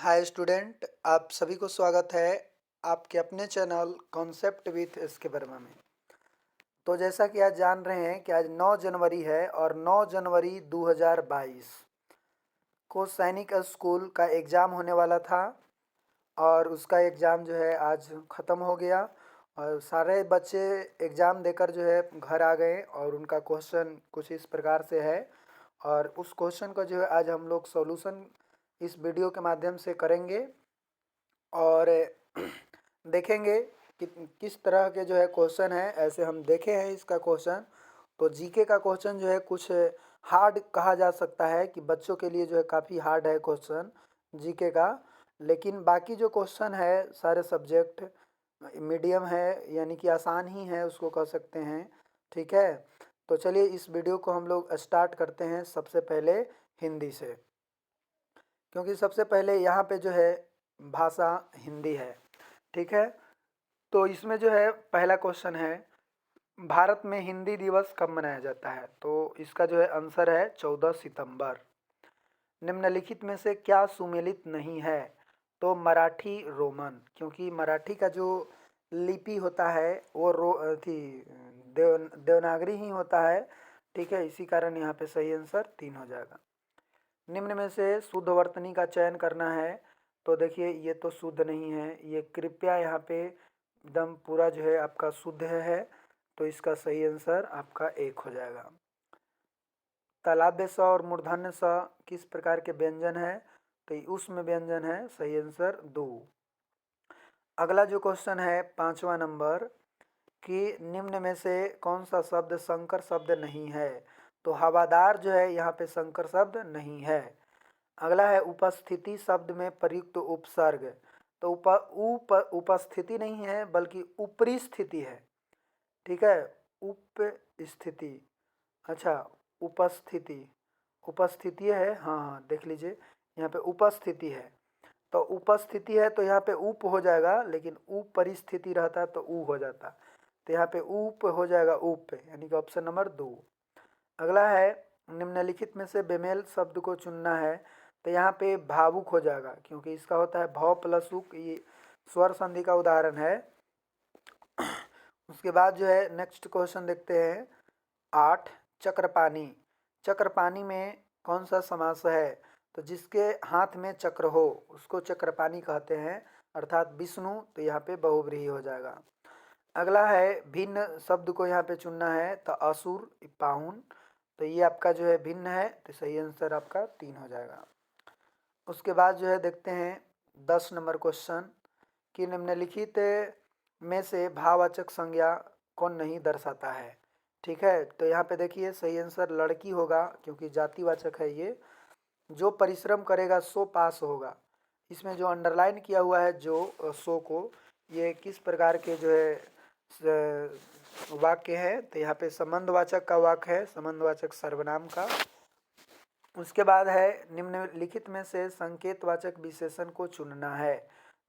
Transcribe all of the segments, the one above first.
Hi student, आप सभी को स्वागत है आपके अपने चैनल कॉन्सेप्ट विथ इसके वर्मा में। तो जैसा कि आज जान रहे हैं कि आज 9 जनवरी है और 9 जनवरी 2022 को सैनिक स्कूल का एग्ज़ाम होने वाला था और उसका एग्ज़ाम जो है आज ख़त्म हो गया और सारे बच्चे एग्ज़ाम देकर जो है घर आ गए और उनका क्वेश्चन कुछ इस प्रकार से है। और उस क्वेश्चन का जो है आज हम लोग सॉल्यूशन इस वीडियो के माध्यम से करेंगे और देखेंगे कि किस तरह के जो है क्वेश्चन है। ऐसे हम देखे हैं इसका क्वेश्चन, तो जीके का क्वेश्चन जो है कुछ हार्ड कहा जा सकता है कि बच्चों के लिए जो है काफ़ी हार्ड है क्वेश्चन जीके का। लेकिन बाकी जो क्वेश्चन है सारे सब्जेक्ट मीडियम है, यानी कि आसान ही है उसको कह सकते हैं। ठीक है, तो चलिए इस वीडियो को हम लोग स्टार्ट करते हैं सबसे पहले हिंदी से, क्योंकि सबसे पहले यहाँ पे जो है भाषा हिंदी है। ठीक है, तो इसमें जो है पहला क्वेश्चन है, भारत में हिंदी दिवस कब मनाया जाता है? तो इसका जो है आंसर है 14 सितंबर। निम्नलिखित में से क्या सुमेलित नहीं है? तो मराठी रोमन, क्योंकि मराठी का जो लिपि होता है वो देवनागरी ही होता है। ठीक है, इसी कारण यहाँ पे सही आंसर 3 हो जाएगा। निम्न में से शुद्ध वर्तनी का चयन करना है। तो देखिए ये तो शुद्ध नहीं है, ये कृपया यहाँ पे एकदम पूरा जो है आपका शुद्ध है, तो इसका सही आंसर आपका 1 हो जाएगा। तालाब्य स और मूर्धन्य स किस प्रकार के व्यंजन है? तो ये उसमें व्यंजन है, सही आंसर 2। अगला जो क्वेश्चन है 5वां नंबर कि निम्न में से कौन सा शब्द संकर शब्द नहीं है? तो हवादार जो है यहाँ पे संकर शब्द नहीं है। अगला है उपस्थिति शब्द में प्रयुक्त उपसर्ग। तो उपस्थिति नहीं है बल्कि ऊपरी स्थिति है। ठीक है, उपस्थिति, अच्छा उपस्थिति, उपस्थिति है, हाँ हाँ देख लीजिए यहाँ पे उपस्थिति है। तो उपस्थिति है तो यहाँ पे उप हो जाएगा, लेकिन उप परिस्थिति रहता तो ऊ हो जाता, तो यहाँ पे उप हो जाएगा उप, यानी कि ऑप्शन नंबर 2। अगला है निम्नलिखित में से बेमेल शब्द को चुनना है। तो यहाँ पे भावुक हो जाएगा, क्योंकि इसका होता है भव प्लस उक, ये स्वर संधि का उदाहरण है। उसके बाद जो है नेक्स्ट क्वेश्चन देखते हैं 8, चक्रपाणी। चक्रपाणी में कौन सा समास है? तो जिसके हाथ में चक्र हो उसको चक्रपाणी कहते हैं, अर्थात विष्णु, तो यहाँ पे बहुव्रीहि हो जाएगा। अगला है भिन्न शब्द को यहाँ पे चुनना है। तो असुर, पाहुन, तो ये आपका जो है भिन्न है, तो सही आंसर आपका 3 हो जाएगा। उसके बाद जो है देखते हैं 10 नंबर क्वेश्चन कि निम्नलिखित में से भाववाचक संज्ञा कौन नहीं दर्शाता है? ठीक है, तो यहाँ पे देखिए सही आंसर लड़की होगा, क्योंकि जातिवाचक है ये। जो परिश्रम करेगा सो पास होगा। इसमें जो अंडरलाइन किया हुआ है जो सो को, ये किस प्रकार के जो है वाक्य है? तो यहाँ पे संबंधवाचक का वाक्य है, संबंधवाचक सर्वनाम का। उसके बाद है निम्नलिखित में से संकेतवाचक विशेषण को चुनना है।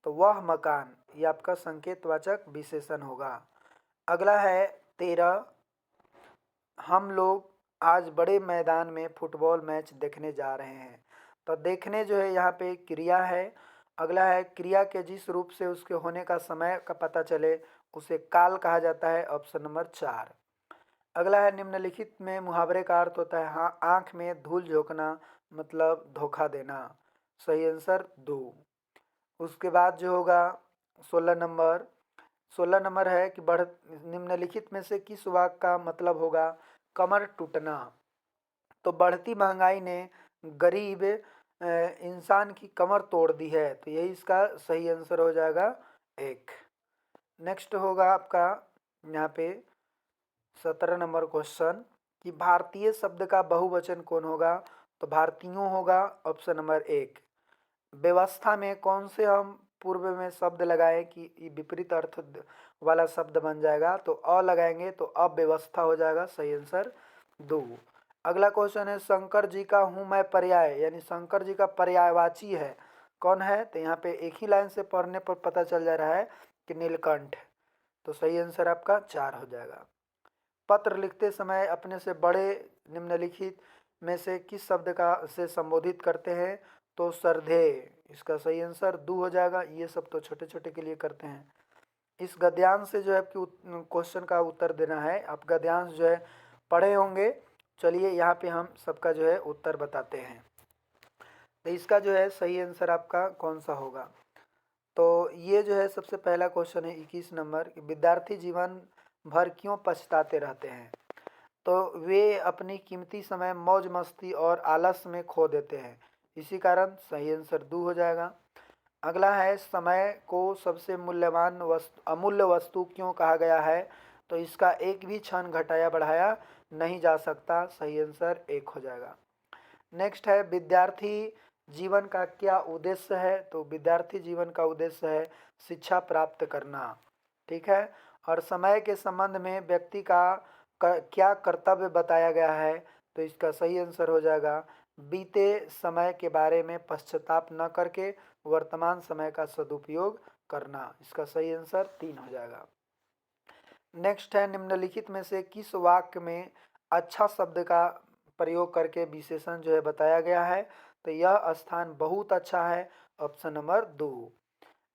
तो वह मकान, ये आपका संकेतवाचक विशेषण होगा। अगला है 13, हम लोग आज बड़े मैदान में फुटबॉल मैच देखने जा रहे हैं। तो देखने जो है यहाँ पे क्रिया है। अगला है क्रिया के जिस रूप से उसके होने का समय का पता चले उसे काल कहा जाता है, ऑप्शन नंबर 4। अगला है निम्नलिखित में मुहावरे का अर्थ होता है हाँ आँख में धूल झोंकना, मतलब धोखा देना, सही आंसर 2। उसके बाद जो होगा 16 नंबर है कि निम्नलिखित में से किस वाक्य का मतलब होगा कमर टूटना? तो बढ़ती महंगाई ने गरीब इंसान की कमर तोड़ दी है, तो यही इसका सही आंसर हो जाएगा 1। नेक्स्ट होगा आपका यहाँ पे 17 नंबर क्वेश्चन कि भारतीय शब्द का बहुवचन कौन होगा? तो भारतीयों होगा, ऑप्शन नंबर 1। व्यवस्था में कौन से हम पूर्व में शब्द लगाएं कि विपरीत अर्थ वाला शब्द बन जाएगा? तो अ लगाएंगे तो अव्यवस्था हो जाएगा, सही आंसर 2। अगला क्वेश्चन है शंकर जी का हूँ मैं पर्याय, यानी शंकर जी का पर्यायवाची है कौन है? तो यहाँ पे एक ही लाइन से पढ़ने पर पता चल जा रहा है कि नीलकंठ, तो सही आंसर आपका 4 हो जाएगा। पत्र लिखते समय अपने से बड़े निम्नलिखित में से किस शब्द का से संबोधित करते हैं? तो श्रद्धेय, इसका सही आंसर 2 हो जाएगा। ये सब तो छोटे छोटे के लिए करते हैं। इस गद्यांश से जो है आपकी क्वेश्चन का उत्तर देना है। आप गद्यांश जो है पढ़े होंगे। चलिए यहाँ पे हम सबका जो है उत्तर बताते हैं। तो इसका जो है सही आंसर आपका कौन सा होगा? तो ये जो है सबसे पहला क्वेश्चन है 21 नंबर, विद्यार्थी जीवन भर क्यों पछताते रहते हैं? तो वे अपनी कीमती समय मौज मस्ती और आलस में खो देते हैं, इसी कारण सही आंसर 2 हो जाएगा। अगला है, समय को सबसे मूल्यवान वस्तु अमूल्य वस्तु क्यों कहा गया है? तो इसका एक भी क्षण घटाया बढ़ाया नहीं जा सकता, सही आंसर 1 हो जाएगा। नेक्स्ट है, विद्यार्थी जीवन का क्या उद्देश्य है? तो विद्यार्थी जीवन का उद्देश्य है शिक्षा प्राप्त करना। ठीक है। और समय के संबंध में व्यक्ति का क्या कर्तव्य बताया गया है? तो इसका सही आंसर हो जाएगा बीते समय के बारे में पश्चाताप न करके वर्तमान समय का सदुपयोग करना। इसका सही आंसर 3 हो जाएगा। नेक्स्ट है, निम्नलिखित में से किस वाक्य में अच्छा शब्द का प्रयोग करके विशेषण जो है बताया गया है? तो यह स्थान बहुत अच्छा है, ऑप्शन नंबर 2।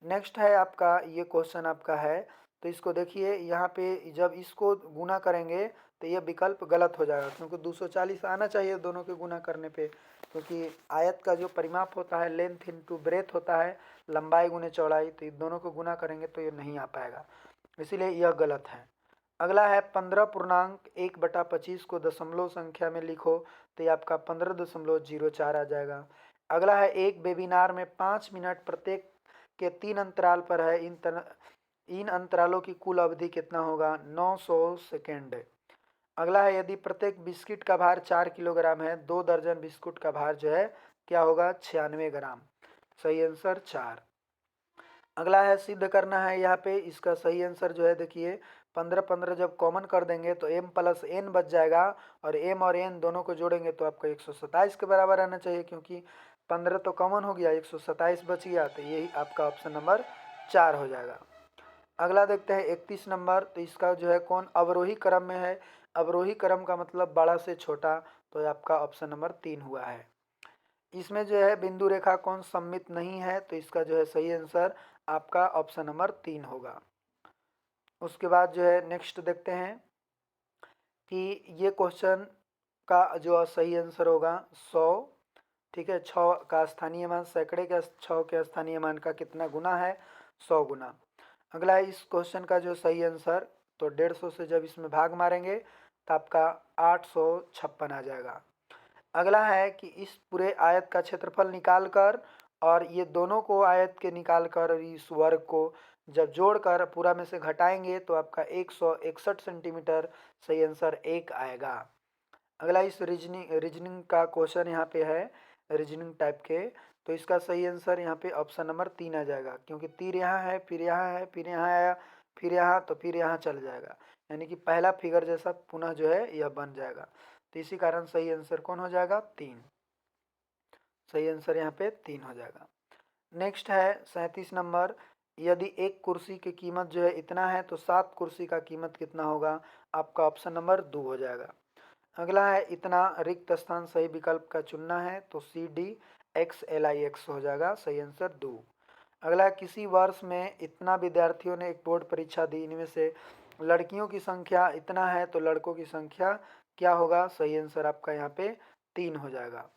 नेक्स्ट है आपका, ये क्वेश्चन आपका है, तो इसको देखिए यहाँ पे जब इसको गुना करेंगे तो ये विकल्प गलत हो जाएगा, क्योंकि 240 आना चाहिए दोनों के गुना करने पे, क्योंकि आयत का जो परिमाप होता है लेंथ इनटू ब्रेथ होता है, लंबाई गुने चौड़ाई, तो ये दोनों को गुना करेंगे तो ये नहीं आ पाएगा, इसीलिए यह गलत है। अगला है, 15.1/25 को दशमलव संख्या में लिखो, तो ये आपका 15.04 आ जाएगा। अगला है, एक वेबिनार में 5 मिनट प्रत्येक के 3 अंतराल पर है, इन अंतरालों की कुल अवधि कितना होगा? 900 सेकेंड। अगला है, यदि प्रत्येक बिस्किट का भार 4 किलोग्राम है, 2 दर्जन बिस्कुट का भार जो है क्या होगा? 96 ग्राम। सही आंसर 4। अगला है, सिद्ध करना है यहाँ पे, इसका सही आंसर जो है देखिए 15 जब कॉमन कर देंगे तो m प्लस n बच जाएगा, और m और n दोनों को जोड़ेंगे तो आपका 127 के बराबर आना चाहिए, क्योंकि 15 तो कॉमन हो गया, 127 बच गया, तो यही आपका ऑप्शन नंबर 4 हो जाएगा। अगला देखते हैं 31 नंबर, तो इसका जो है कौन अवरोही क्रम में है? अवरोही क्रम का मतलब बड़ा से छोटा, तो आपका ऑप्शन नंबर 3 हुआ है। इसमें जो है बिंदु रेखा कौन सममित नहीं है? तो इसका जो है सही आंसर आपका ऑप्शन नंबर 3 होगा। उसके बाद जो है नेक्स्ट देखते हैं कि ये क्वेश्चन का जो सही आंसर होगा 100। ठीक है, 6 का स्थानीय मान सैकड़े के 6 के स्थानीय मान का कितना गुना है? 100 गुना। अगला है, इस क्वेश्चन का जो सही आंसर, तो 150 से जब इसमें भाग मारेंगे तो आपका 856 आ जाएगा। अगला है कि इस पूरे आयत का क्षेत्रफल निकाल कर और ये दोनों को आयत के निकाल कर और इस वर्ग को जब जोड़कर पूरा में से घटाएंगे तो आपका 161 सेंटीमीटर, सही आंसर 1 आएगा। अगला इस रीजनिंग का क्वेश्चन यहाँ पे है, रीजनिंग टाइप के, तो इसका सही आंसर यहाँ पे ऑप्शन नंबर 3 आ जाएगा, क्योंकि तीर यहाँ है, फिर यहाँ है, फिर यहाँ आया, फिर यहाँ, तो फिर यहाँ चल जाएगा, यानी कि पहला फिगर जैसा पुनः जो है यह बन जाएगा, तो इसी कारण सही आंसर कौन हो जाएगा? 3। सही आंसर यहाँ पे 3 हो जाएगा। नेक्स्ट है 37 नंबर, यदि एक कुर्सी की कीमत जो है इतना है तो 7 कुर्सी का कीमत कितना होगा? आपका ऑप्शन नंबर 2 हो जाएगा। अगला है, इतना रिक्त स्थान सही विकल्प का चुनना है, तो CDXLIX हो जाएगा, सही आंसर 2। अगला है, किसी वर्ष में इतना विद्यार्थियों ने एक बोर्ड परीक्षा दी, इनमें से लड़कियों की संख्या इतना है तो लड़कों की संख्या क्या होगा? सही आंसर आपका यहाँ पे 3 हो जाएगा।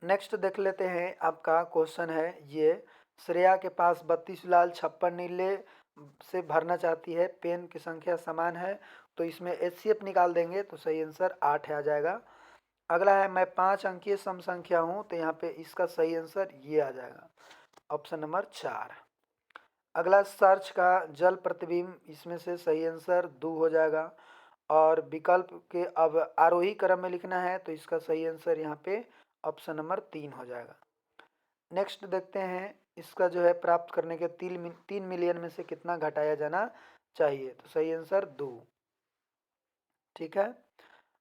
नेक्स्ट देख लेते हैं, आपका क्वेश्चन है ये, श्रेया के पास 32 लाल 56 नीले से भरना चाहती है, पेन की संख्या समान है, तो इसमें HCF निकाल देंगे तो सही आंसर 8 आ जाएगा। अगला है, मैं 5 अंकीय सम संख्या हूँ, तो यहाँ पे इसका सही आंसर ये आ जाएगा, ऑप्शन नंबर 4। अगला, सर्च का जल प्रतिबिंब, इसमें से सही आंसर 2 हो जाएगा, और विकल्प के अब आरोही क्रम में लिखना है, तो इसका सही आंसर यहाँ पे ऑप्शन नंबर 3 हो जाएगा। नेक्स्ट देखते हैं, इसका जो है प्राप्त करने के 3 मिलियन में से कितना घटाया जाना चाहिए? तो सही आंसर 2। ठीक है।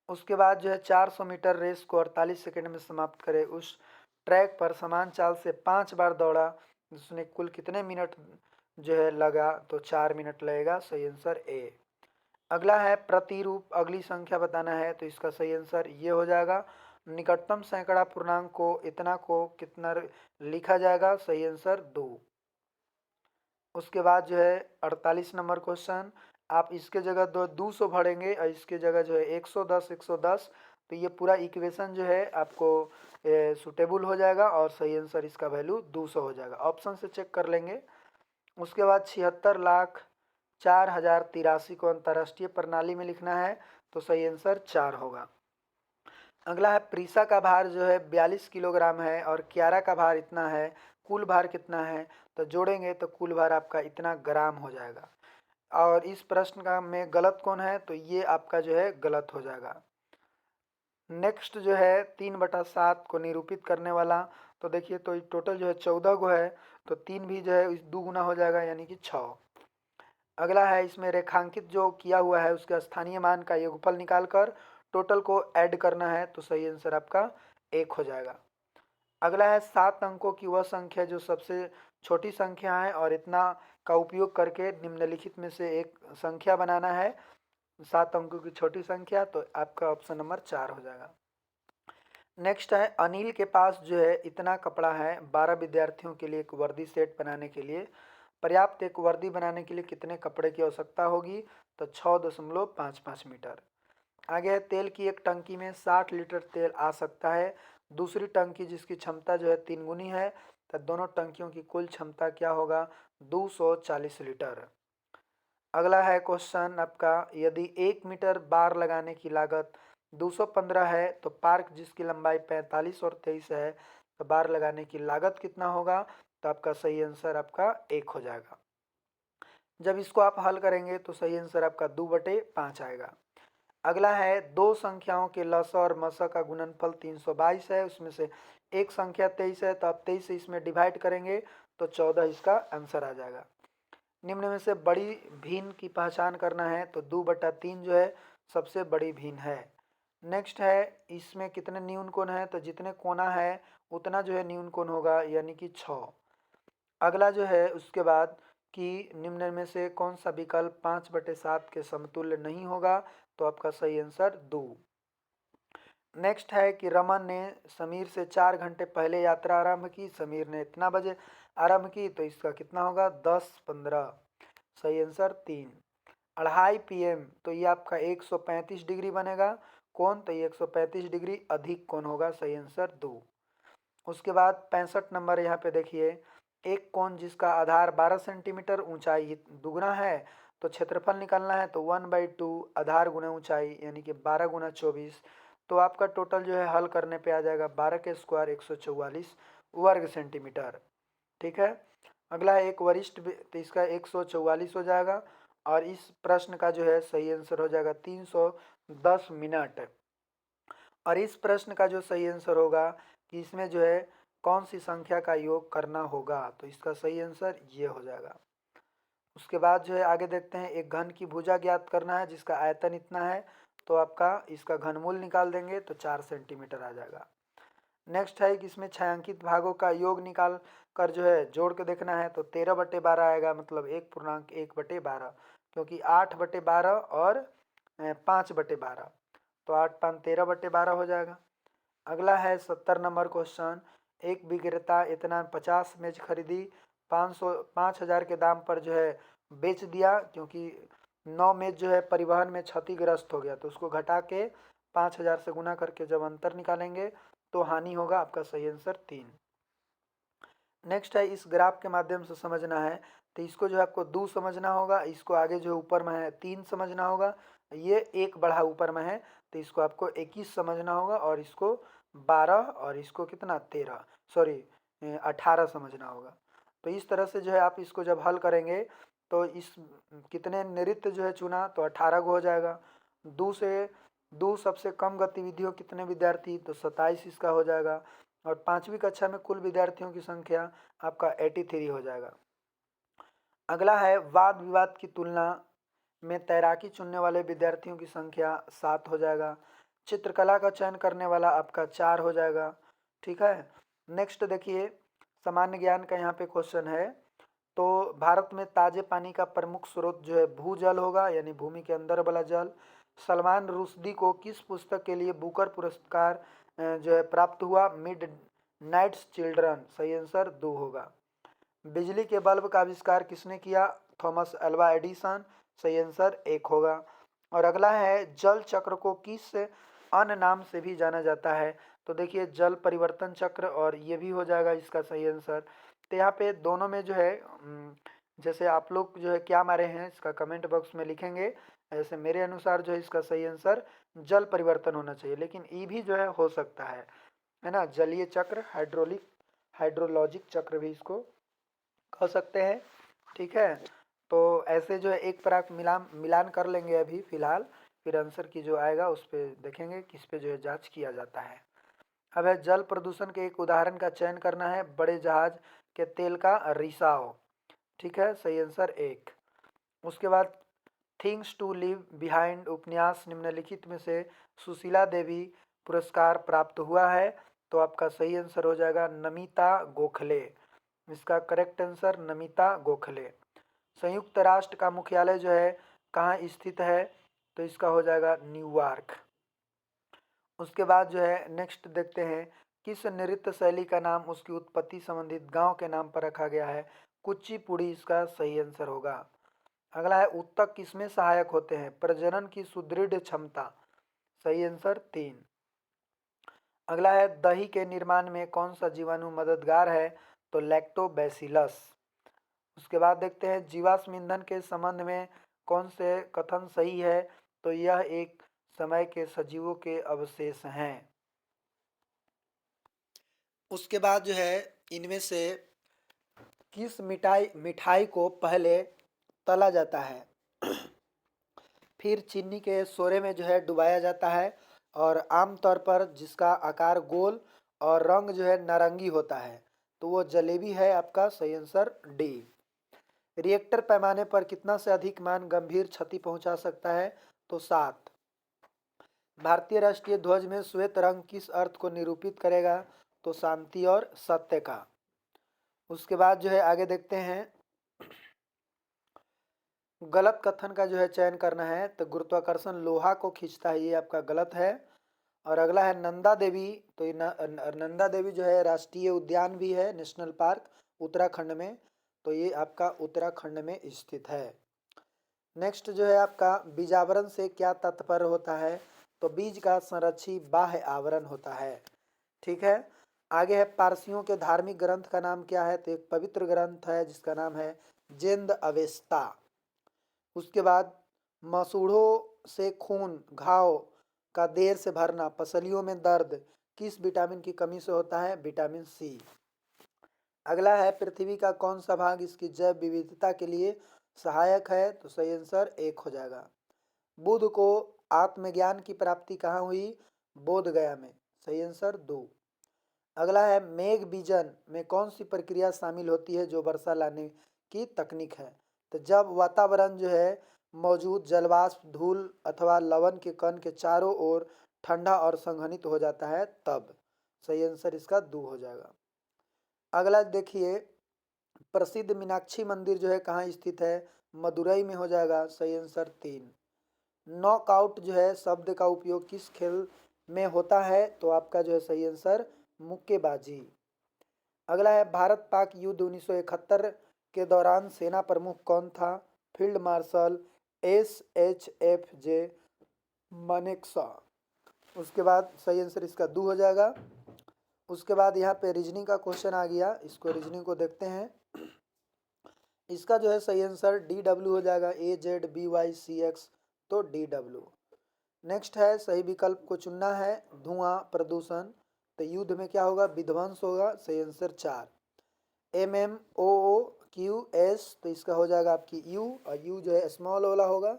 उसके बाद जो है 400 मीटर रेस को 48 सेकंड में समाप्त करे, उस ट्रैक पर समान चाल से 5 बार दौड़ा, उसने कुल कितने मिनट जो है लगा? तो 4 मिनट लगेगा, सही आंसर ए। अगला है, प्रतिरूप अगली संख्या बताना है, तो इसका सही आंसर ये हो जाएगा, निकटतम सैकड़ा पूर्णांक को इतना को कितना लिखा जाएगा? सही आंसर 2। उसके बाद जो है 48 नंबर क्वेश्चन, आप इसके जगह 200 भरेंगे और इसके जगह जो है 110 110, तो ये पूरा इक्वेशन जो है आपको सुटेबल हो जाएगा और सही आंसर इसका वैल्यू 200 हो जाएगा। ऑप्शन से चेक कर लेंगे। उसके बाद 76,04,083 को अंतर्राष्ट्रीय प्रणाली में लिखना है, तो सही आंसर 4 होगा। अगला है प्रीसा का भार जो है 42 किलोग्राम है और क्यारा का भार इतना है, कुल भार कितना है? तो जोड़ेंगे तो कुल भार आपका इतना ग्राम हो जाएगा। और इस प्रश्न का में गलत कौन है? तो ये आपका जो है गलत हो जाएगा। नेक्स्ट जो है 3/7 को निरूपित करने वाला, तो देखिए तो टोटल जो है 14 गो है, तो 3 भी जो है इस 2 गुना हो जाएगा यानी कि 6। अगला है इसमें रेखांकित जो किया हुआ है उसके स्थानीय मान का योगफल निकालकर टोटल को ऐड करना है, तो सही आंसर आपका 1 हो जाएगा। अगला है 7 अंकों की वह संख्या जो सबसे छोटी संख्या है और इतना का उपयोग करके निम्नलिखित में से एक संख्या बनाना है, 7 अंकों की छोटी संख्या, तो आपका ऑप्शन नंबर 4 हो जाएगा। नेक्स्ट है अनिल के पास जो है इतना कपड़ा है 12 विद्यार्थियों के लिए एक वर्दी सेट बनाने के लिए पर्याप्त एक वर्दी बनाने के लिए कितने कपड़े की आवश्यकता होगी? तो 6.55 मीटर। आगे है तेल की एक टंकी में 60 लीटर तेल आ सकता है, दूसरी टंकी जिसकी क्षमता जो है 3 गुनी है, तो दोनों टंकियों की कुल क्षमता क्या होगा? 240 लीटर। अगला है क्वेश्चन आपका, यदि 1 मीटर बार लगाने की लागत 215 है तो पार्क जिसकी लंबाई 45 और 23 है, तो बार लगाने की लागत कितना होगा? तो आपका सही आंसर आपका 1 हो जाएगा। जब इसको आप हल करेंगे तो सही आंसर आपका 2/5 आएगा। अगला है दो संख्याओं के लसा और मसा का गुणनफल 322 है, उसमें से एक संख्या 23 है, तो आप 23 से इसमें डिवाइड करेंगे तो 14 इसका आंसर आ जाएगा। निम्न में से बड़ी भिन्न की पहचान करना है, तो 2/3 जो है सबसे बड़ी भिन्न है। नेक्स्ट है इसमें कितने न्यून कोण है? तो जितने कोना है उतना जो है न्यून कोण होगा यानी कि 6। अगला जो है उसके बाद कि निम्न में से कौन सा विकल्प 5/7 के समतुल्य नहीं होगा? तो आपका सही आंसर 2। नेक्स्ट है कि रमन ने समीर से 4 घंटे पहले यात्रा आरंभ की, समीर ने इतना बजे आरंभ की, तो इसका कितना होगा? 10:15। सही आंसर 3। 2:30 PM, तो ये आपका 135 डिग्री बनेगा कौन? तो ये 135 डिग्री अधिक कौन होगा? सही आंसर 2। उसके बाद 65 नंबर यहाँ पे देखिए, एक कोण जिसका आधार 12 सेंटीमीटर ऊंचाई दुगना है, तो क्षेत्रफल निकालना है, तो 1/2 आधार गुना ऊंचाई यानी कि 12 गुना 24, तो आपका टोटल जो है हल करने पे आ जाएगा 12 के स्क्वायर 144 वर्ग सेंटीमीटर। ठीक है। अगला है एक वरिष्ठ तो इसका 144 हो जाएगा और इस प्रश्न का जो है सही आंसर हो जाएगा 310 मिनट। और इस प्रश्न का जो सही आंसर होगा कि इसमें जो है कौन सी संख्या का योग करना होगा, तो इसका सही आंसर ये हो जाएगा। उसके बाद जो है आगे देखते हैं, एक घन की भुजा ज्ञात करना है जिसका आयतन इतना है, तो आपका इसका घनमूल निकाल देंगे तो 4 सेंटीमीटर आ जाएगा। नेक्स्ट है कि इसमें छायांकित भागों का योग निकाल कर जो है जोड़ के देखना है, तो 13/12 आएगा, मतलब 1.1/12, क्योंकि 8/12 और 5/12, तो 8×5 13/12 हो जाएगा। अगला है 70 नंबर क्वेश्चन, एक विक्रेता इतना 50 मेज खरीदी 5,000 के दाम पर जो है बेच दिया, क्योंकि 9 मेज जो है परिवहन में क्षतिग्रस्त हो गया, तो उसको घटा के 5,000 से गुना करके जब अंतर निकालेंगे तो हानि होगा। आपका सही आंसर 3। नेक्स्ट है इस ग्राफ के माध्यम से समझना है, तो इसको जो है आपको 2 समझना होगा, इसको आगे जो ऊपर में है 3 समझना होगा, ये एक बढ़ा ऊपर में है तो इसको आपको 21 समझना होगा और इसको 12 और इसको कितना 13 सॉरी 18 समझना होगा। तो इस तरह से जो है आप इसको जब हल करेंगे तो इस कितने नृत्य जो है चुना, तो 18 को हो जाएगा। दो सबसे कम गतिविधियों कितने विद्यार्थी, तो 27 इसका हो जाएगा। और 5वीं कक्षा में कुल विद्यार्थियों की संख्या आपका 83 हो जाएगा। अगला है वाद विवाद की तुलना में तैराकी चुनने वाले विद्यार्थियों की संख्या 7 हो जाएगा। चित्रकला का चयन करने वाला आपका 4 हो जाएगा। ठीक है। नेक्स्ट देखिए, सामान्य ज्ञान का यहाँ पे क्वेश्चन है, तो भारत में ताजे पानी का प्रमुख स्रोत जो है भूजल होगा, यानी भूमि के अंदर वाला जल। सलमान रुश्दी को किस पुस्तक के लिए बुकर पुरस्कार जो है प्राप्त हुआ? मिड नाइट्स चिल्ड्रन, सही आंसर 2 होगा। बिजली के बल्ब का आविष्कार किसने किया? थॉमस अल्वा एडिसन, सही आंसर 1 होगा। और अगला है, जल चक्र को किस अन्य नाम से भी जाना जाता है? तो देखिए, जल परिवर्तन चक्र, और ये भी हो जाएगा इसका सही आंसर। तो यहाँ पे दोनों में जो है जैसे आप लोग जो है क्या मारे हैं इसका कमेंट बॉक्स में लिखेंगे। ऐसे मेरे अनुसार जो है इसका सही आंसर जल परिवर्तन होना चाहिए, लेकिन ई भी जो है हो सकता है ना। जलीय चक्र, हाइड्रोलॉजिक चक्र भी इसको कह सकते हैं। ठीक है, तो ऐसे जो है एक पर आप मिलान मिलान कर लेंगे अभी फिलहाल, फिर आंसर की जो आएगा उस पर देखेंगे किस पे जो है जांच किया जाता है। अब है, जल प्रदूषण के एक उदाहरण का चयन करना है। बड़े जहाज के तेल का रिसाव, ठीक है, सही आंसर 1। उसके बाद, थिंग्स टू लिव बिहाइंड उपन्यास निम्नलिखित में से सुशीला देवी पुरस्कार प्राप्त हुआ है? तो आपका सही आंसर हो जाएगा नमिता गोखले। इसका करेक्ट आंसर नमिता गोखले। संयुक्त राष्ट्र का मुख्यालय जो है कहाँ स्थित है? तो इसका हो जाएगा न्यूयॉर्क। उसके बाद जो है नेक्स्ट देखते हैं, किस नृत्य शैली का नाम उसकी उत्पत्ति संबंधित गांव के नाम पर रखा गया है? कुचिपुड़ी इसका सही आंसर होगा। अगला है, उत्तक किसमें सहायक होते हैं? प्रजनन की सुदृढ़ क्षमता, सही आंसर 3। अगला है, दही के निर्माण में कौन सा जीवाणु मददगार है? तो लैक्टोबैसिलस। उसके बाद देखते हैं, जीवाश्म ईंधन के संबंध में कौन से कथन सही है? तो यह एक समय के सजीवों के अवशेष हैं। उसके बाद जो है, इनमें से किस मिठाई को पहले तला जाता है, फिर चीनी के सोरे में जो है डुबाया जाता है, और आमतौर पर जिसका आकार गोल और रंग जो है नारंगी होता है? तो वो जलेबी है, आपका सही आंसर डी। रिएक्टर पैमाने पर कितना से अधिक मान गंभीर क्षति पहुंचा सकता है? तो 7। भारतीय राष्ट्रीय ध्वज में श्वेत रंग किस अर्थ को निरूपित करेगा? तो शांति और सत्य का। उसके बाद जो है आगे देखते हैं, गलत कथन का जो है चयन करना है। तो गुरुत्वाकर्षण लोहा को खींचता है, ये आपका गलत है। और अगला है, नंदा देवी। तो ये नंदा देवी जो है राष्ट्रीय उद्यान भी है, नेशनल पार्क, उत्तराखंड में। तो ये आपका उत्तराखंड में स्थित है। नेक्स्ट जो है आपका, बीजावरण से क्या तात्पर्य होता है? तो बीज का संरक्षी बाह्य आवरण होता है। ठीक है, आगे है, पारसियों के धार्मिक ग्रंथ का नाम क्या है? तो एक पवित्र ग्रंथ है जिसका नाम है जेंद अवेस्ता। उसके बाद, मसूड़ों से खून घाव का देर से भरना, पसलियों में दर्द किस विटामिन की कमी से होता है? Vitamin C. अगला है, पृथ्वी का कौन सा भाग इसकी जैव विविधता के लिए सहायक है? तो सही आंसर 1 हो जाएगा। बुद्ध को आत्मज्ञान की प्राप्ति कहाँ हुई? बोध गया में, सही आंसर 2। अगला है, मेघ बीजन में कौन सी प्रक्रिया शामिल होती है जो वर्षा लाने की तकनीक है? तो जब वातावरण जो है मौजूद जलवाष्प, धूल अथवा लवण के कण के चारों ओर ठंडा और संघनित हो जाता है तब। सही आंसर इसका 2 हो जाएगा। अगला देखिए, प्रसिद्ध मीनाक्षी मंदिर जो है कहाँ स्थित है? मदुरई में हो जाएगा, सही आंसर 3। नॉकआउट जो है शब्द का उपयोग किस खेल में होता है? तो आपका जो है सही आंसर मुक्केबाजी। अगला है, भारत पाक युद्ध 1971 के दौरान सेना प्रमुख कौन था? Field marshal SHFJ Manekshaw. उसके बाद सही आंसर इसका 2 हो जाएगा। उसके बाद यहाँ पे रीजनिंग का क्वेश्चन आ गया, इसको रीजनिंग को देखते हैं। इसका जो है सही आंसर DW हो जाएगा, AZBYCX, तो DW। नेक्स्ट है, सही विकल्प को चुनना है। धुआं, प्रदूषण, तो युद्ध में क्या होगा? विध्वंस होगा, सही आंसर 4। MMOOQS, तो इसका हो जाएगा आपकी U, और U जो है स्मॉल वाला होगा,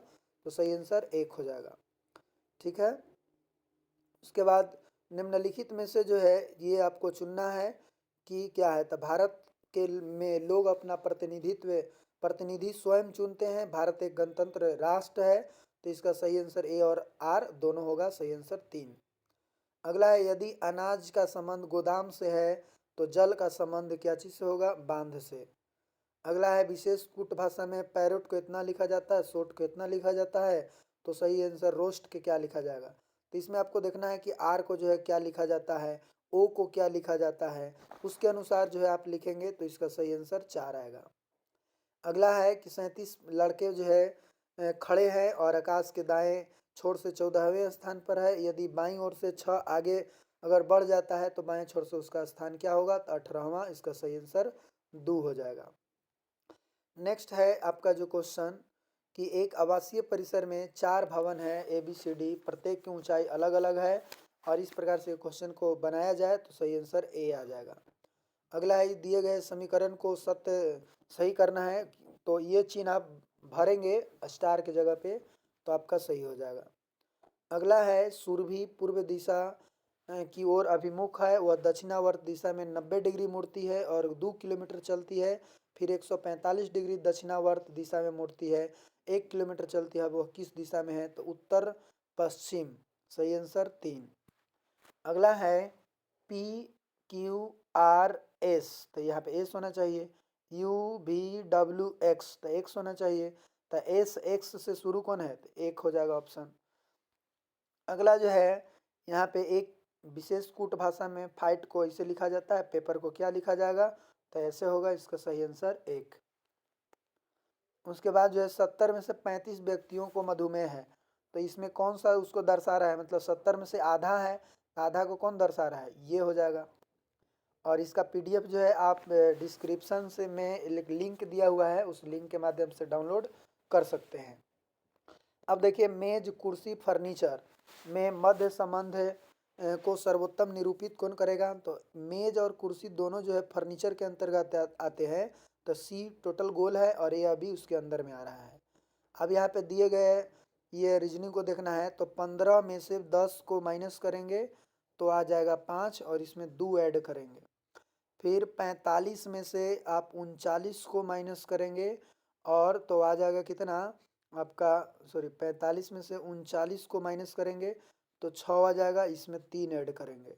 तो सही आंसर 1 हो जाएगा। ठीक है, उसके बाद निम्नलिखित में से जो है ये आपको चुनना है कि क्या है। तो भारत के में लोग अपना प्रतिनिधि स्वयं चुनते हैं। भारत एक गणतंत्र राष्ट्र है, तो इसका सही आंसर A और R दोनों होगा, सही आंसर 3। अगला है, यदि अनाज का संबंध गोदाम से है तो जल का संबंध क्या चीज से होगा? बांध से। अगला है, विशेष कूट भाषा में पैरोट को इतना लिखा जाता है, सोट को इतना लिखा जाता है, तो सही आंसर रोस्ट के क्या लिखा जाएगा? तो इसमें आपको देखना है कि आर को जो है क्या लिखा जाता है, ओ को क्या लिखा जाता है, उसके अनुसार जो है आप लिखेंगे तो इसका सही आंसर 4 आएगा। अगला है कि 37 लड़के जो है खड़े हैं और आकाश के दाएं छोर से 14वें स्थान पर है। यदि बाईं ओर से 6 आगे अगर बढ़ जाता है तो बाएं छोर से उसका स्थान क्या होगा, तो 18वां। इसका सही आंसर 2 हो जाएगा। नेक्स्ट है आपका जो क्वेश्चन कि एक आवासीय परिसर में 4 भवन है ABCD, प्रत्येक की ऊंचाई अलग अलग है और इस प्रकार से क्वेश्चन को बनाया जाए तो सही आंसर ए आ जाएगा। अगला है दिए गए समीकरण को सत्य सही करना है, तो ये चिन्ह आप भरेंगे स्टार के जगह पे तो आपका सही हो जाएगा। अगला है सुरभि पूर्व दिशा की ओर अभिमुख है, वह दक्षिणावर्त दिशा में 90 डिग्री मुड़ती है और 2 किलोमीटर चलती है। फिर 145 डिग्री दक्षिणावर्त दिशा में मुड़ती है, 1 किलोमीटर चलती है। वह किस दिशा में है, तो उत्तर पश्चिम। सही आंसर 3। अगला है PQRS, तो यहाँ पे एस होना चाहिए। UVWX, तो एक्स होना चाहिए। तो एस एक्स से शुरू कौन है, तो एक हो जाएगा ऑप्शन। अगला जो है यहाँ पे एक विशेष कूट भाषा में फाइट को ऐसे लिखा जाता है, पेपर को क्या लिखा जाएगा, तो ऐसे होगा। इसका सही आंसर 1। उसके बाद जो है 70 में से 35 व्यक्तियों को मधुमेह है, तो इसमें कौन सा उसको दर्शा रहा है, मतलब 70 में से आधा है, आधा को कौन दर्शा रहा है, ये हो जाएगा। और इसका PDF जो है आप डिस्क्रिप्शन से में लिंक दिया हुआ है, उस लिंक के माध्यम से डाउनलोड कर सकते हैं। अब देखिए मेज कुर्सी फर्नीचर में मध्य संबंध को सर्वोत्तम निरूपित कौन करेगा, तो मेज और कुर्सी दोनों जो है फर्नीचर के अंतर्गत आते हैं, तो सी टोटल गोल है और ये अभी उसके अंदर में आ रहा है। अब यहाँ पे दिए गए ये रीजनिंग को देखना है, तो 15 में से 10 को माइनस करेंगे तो आ जाएगा 5 और इसमें 2 ऐड करेंगे। फिर 45 में से आप 39 को माइनस करेंगे और तो आ जाएगा कितना आपका, सॉरी 45 में से 39 को माइनस करेंगे तो 6 आ जाएगा, इसमें 3 ऐड करेंगे।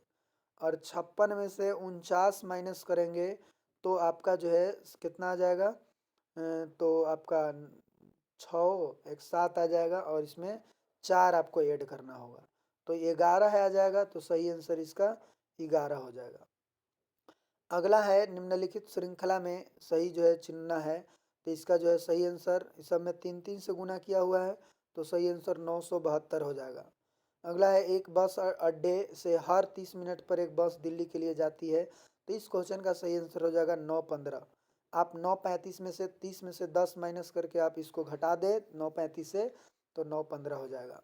और 56 में से 49 माइनस करेंगे तो आपका जो है कितना आ जाएगा, तो आपका 6 एक 7 आ जाएगा और इसमें 4 आपको ऐड करना होगा, तो 11 है आ जाएगा। तो सही आंसर इसका 11 हो जाएगा। अगला है निम्नलिखित श्रृंखला में सही जो है चुनना है, तो इसका जो है सही आंसर इस सब में 3 से गुना किया हुआ है, तो सही आंसर 972 हो जाएगा। अगला है एक बस अड्डे से हर 30 मिनट पर एक बस दिल्ली के लिए जाती है, तो इस क्वेश्चन का सही आंसर हो जाएगा 9:15। आप 9:35 में से 30 में से 10 माइनस करके आप इसको घटा दे 9:35 से, तो 9:15 हो जाएगा।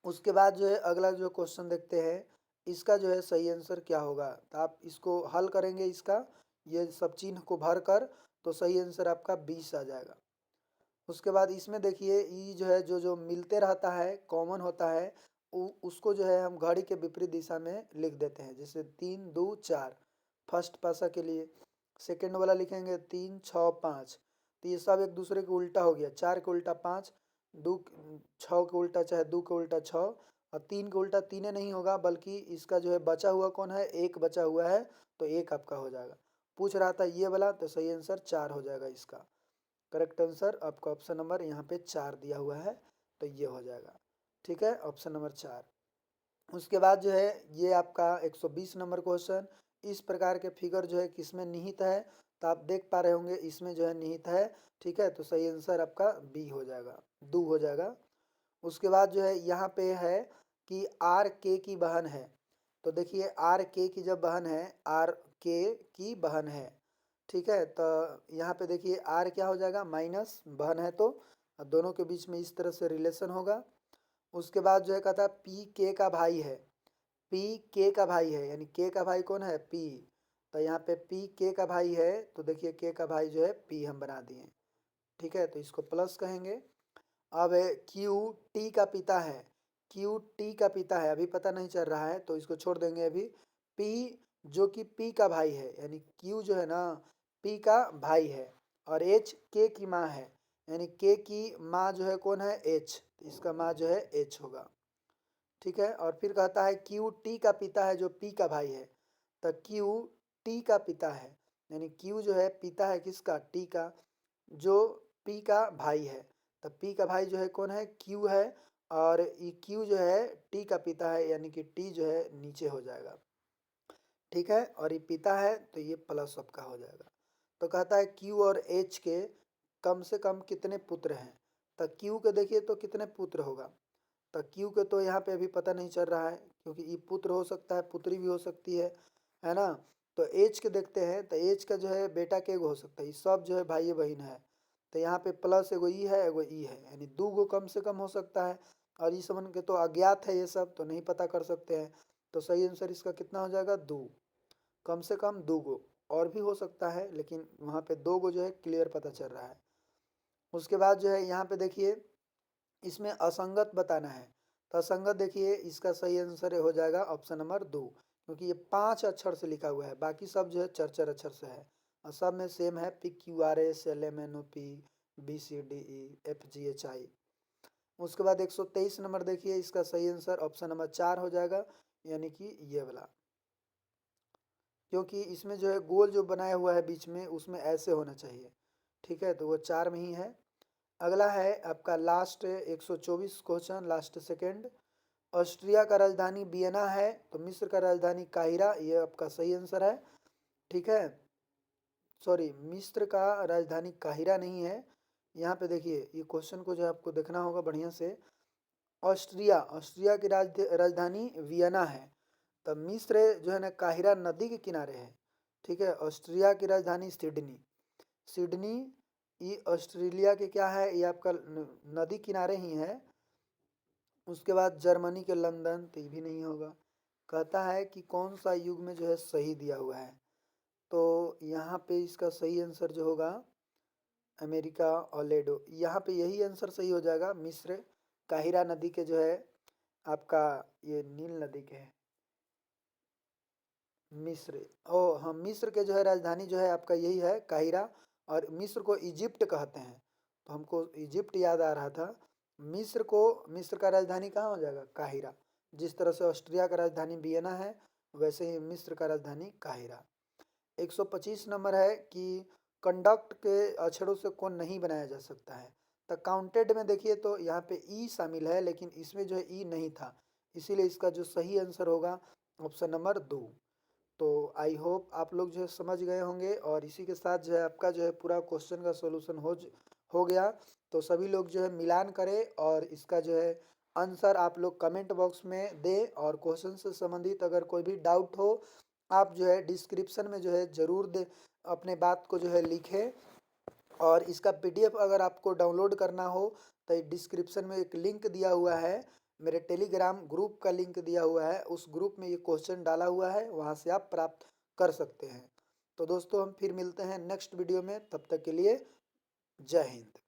उसके बाद जो है अगला जो क्वेश्चन देखते हैं, इसका जो है सही आंसर क्या होगा, तो आप इसको हल करेंगे, इसका ये सब चिन्ह को भर कर, तो सही आंसर आपका 20 आ जाएगा। उसके बाद इसमें देखिए ई जो है जो जो मिलते रहता है कॉमन होता है, उसको जो है हम घड़ी के विपरीत दिशा में लिख देते हैं, जैसे 3 2 4 फर्स्ट पासा के लिए। सेकेंड वाला लिखेंगे 3 6 5, तो ये सब एक दूसरे के उल्टा हो गया, 4 के उल्टा 5, 2 6 के उल्टा चाहे 2 के उल्टा 6, और 3 के उल्टा 3 नहीं होगा, बल्कि इसका जो है बचा हुआ कौन है, एक बचा हुआ है, तो एक आपका हो जाएगा। पूछ रहा था ये वाला, तो सही आंसर 4 हो जाएगा। इसका करेक्ट आंसर आपका ऑप्शन नंबर यहाँ पे 4 दिया हुआ है, तो ये हो जाएगा। ठीक है, ऑप्शन नंबर 4। उसके बाद जो है ये आपका 120 नंबर क्वेश्चन, इस प्रकार के फिगर जो है किसमें निहित है, तो आप देख पा रहे होंगे इसमें जो है निहित है। ठीक है, तो सही आंसर आपका बी हो जाएगा, 2 हो जाएगा। उसके बाद जो है यहाँ पे है कि आर के की बहन है, तो देखिए आर के की जब बहन है, आर के की बहन है, ठीक है, तो यहाँ पे देखिए आर क्या हो जाएगा, माइनस बहन है तो दोनों के बीच में इस तरह से रिलेशन होगा। उसके बाद जो है कहता है पी के का भाई है, पी के का भाई है, यानी के का भाई कौन है, पी, तो यहाँ पे पी के का भाई है, तो देखिए के का भाई जो है पी हम बना दिए। ठीक है, तो इसको प्लस कहेंगे। अब क्यू टी का पिता है, क्यू टी का पिता है, अभी पता नहीं चल रहा है तो इसको छोड़ देंगे अभी। पी जो कि पी का भाई है, यानी क्यू जो है ना पी का भाई है, और एच के की माँ है, यानी के की माँ जो है कौन है, एच, तो इसका माँ जो है एच होगा। ठीक है, और फिर कहता है क्यू टी का पिता है जो पी का भाई है, तो क्यू टी का पिता है, यानी क्यू जो है पिता है किसका, टी का, जो पी का भाई है, तो पी का भाई जो है कौन है, क्यू है, और ये क्यू जो है टी का पिता है, यानी कि टी जो है नीचे हो जाएगा, ठीक है। और ये पिता है तो ये प्लस सबका हो जाएगा। तो कहता है क्यू और एच के कम से कम कितने पुत्र हैं। तो क्यू के देखिए तो कितने पुत्र होगा, तो क्यू के तो यहाँ पे अभी पता नहीं चल रहा है, क्योंकि ये पुत्र हो सकता है, पुत्री भी हो सकती है ना। तो एज के देखते हैं, तो एज का जो है बेटा के एगो हो सकता है, ये सब जो है भाई बहन है। तो यहाँ पे प्लस एगो ई है, एगो ई है, यानी दो गो कम से कम हो सकता है। और इस संबंध के तो अज्ञात है, ये सब तो नहीं पता कर सकते हैं। तो सही आंसर इसका कितना हो जाएगा, दो, कम से कम दो गो। और भी हो सकता है, लेकिन वहाँ पे दो गो जो है क्लियर पता चल रहा है। उसके बाद जो है यहाँ पे देखिए, इसमें असंगत बताना है। तो असंगत देखिए, इसका सही आंसर हो जाएगा ऑप्शन नंबर 2, क्योंकि ये 5 अक्षर से लिखा हुआ है, बाकी सब जो है चर अक्षर से है और सब में सेम है, PQRS LMNOP BCDE FGHI। उसके बाद 123 नंबर देखिए, इसका सही आंसर ऑप्शन नंबर 4 हो जाएगा, यानी कि ये वाला, क्योंकि इसमें जो है गोल जो बनाया हुआ है बीच में, उसमें ऐसे होना चाहिए, ठीक है। तो वो 4 में ही है। अगला है आपका last 124 question, last second. Austria का राजधानी वियना है, तो मिस्र का राजधानी काहिरा, ये आपका सही आंसर है, ठीक है। सॉरी, मिस्र का राजधानी काहिरा नहीं है। यहाँ पे देखिए, ये क्वेश्चन को जो है आपको देखना होगा बढ़िया से। ऑस्ट्रिया की राजधानी वियना है, तब मिस्र जो है ना काहिरा नदी के किनारे है, ठीक है। ऑस्ट्रिया की राजधानी सिडनी, सिडनी ये ऑस्ट्रेलिया के क्या है, ये आपका नदी किनारे ही है। उसके बाद जर्मनी के लंदन, तो ये भी नहीं होगा। कहता है कि कौन सा युग में जो है सही दिया हुआ है, तो यहाँ पे इसका सही आंसर जो होगा अमेरिका ऑलेडो, यहाँ पे यही आंसर सही हो जाएगा। मिस्र काहिरा नदी के जो है आपका, ये नील नदी के है मिस्र। ओ हाँ, मिस्र के जो है राजधानी जो है आपका यही है काहिरा, और मिस्र को इजिप्ट कहते हैं, तो हमको इजिप्ट याद आ रहा था। मिस्र का राजधानी कहाँ हो जाएगा, काहिरा। जिस तरह से ऑस्ट्रिया का राजधानी वियना है, वैसे ही मिस्र का राजधानी काहिरा। 125 नंबर है कि कंडक्ट के अक्षरों से कौन नहीं बनाया जा सकता है। तो काउंटेड में देखिए तो यहाँ पे ई शामिल है, लेकिन इसमें जो है ई नहीं था, इसीलिए इसका जो सही आंसर होगा ऑप्शन नंबर 2। तो आई होप आप लोग जो है समझ गए होंगे, और इसी के साथ जो है आपका जो है पूरा क्वेश्चन का सॉल्यूशन हो गया। तो सभी लोग जो है मिलान करें, और इसका जो है आंसर आप लोग कमेंट बॉक्स में दें, और क्वेश्चन से संबंधित अगर कोई भी डाउट हो, आप जो है डिस्क्रिप्शन में जो है ज़रूर दे, अपने बात को जो है लिखें। और इसका PDF अगर आपको डाउनलोड करना हो, तो डिस्क्रिप्शन में एक लिंक दिया हुआ है, मेरे टेलीग्राम ग्रुप का लिंक दिया हुआ है, उस ग्रुप में ये क्वेश्चन डाला हुआ है, वहाँ से आप प्राप्त कर सकते हैं। तो दोस्तों हम फिर मिलते हैं नेक्स्ट वीडियो में, तब तक के लिए जय हिंद।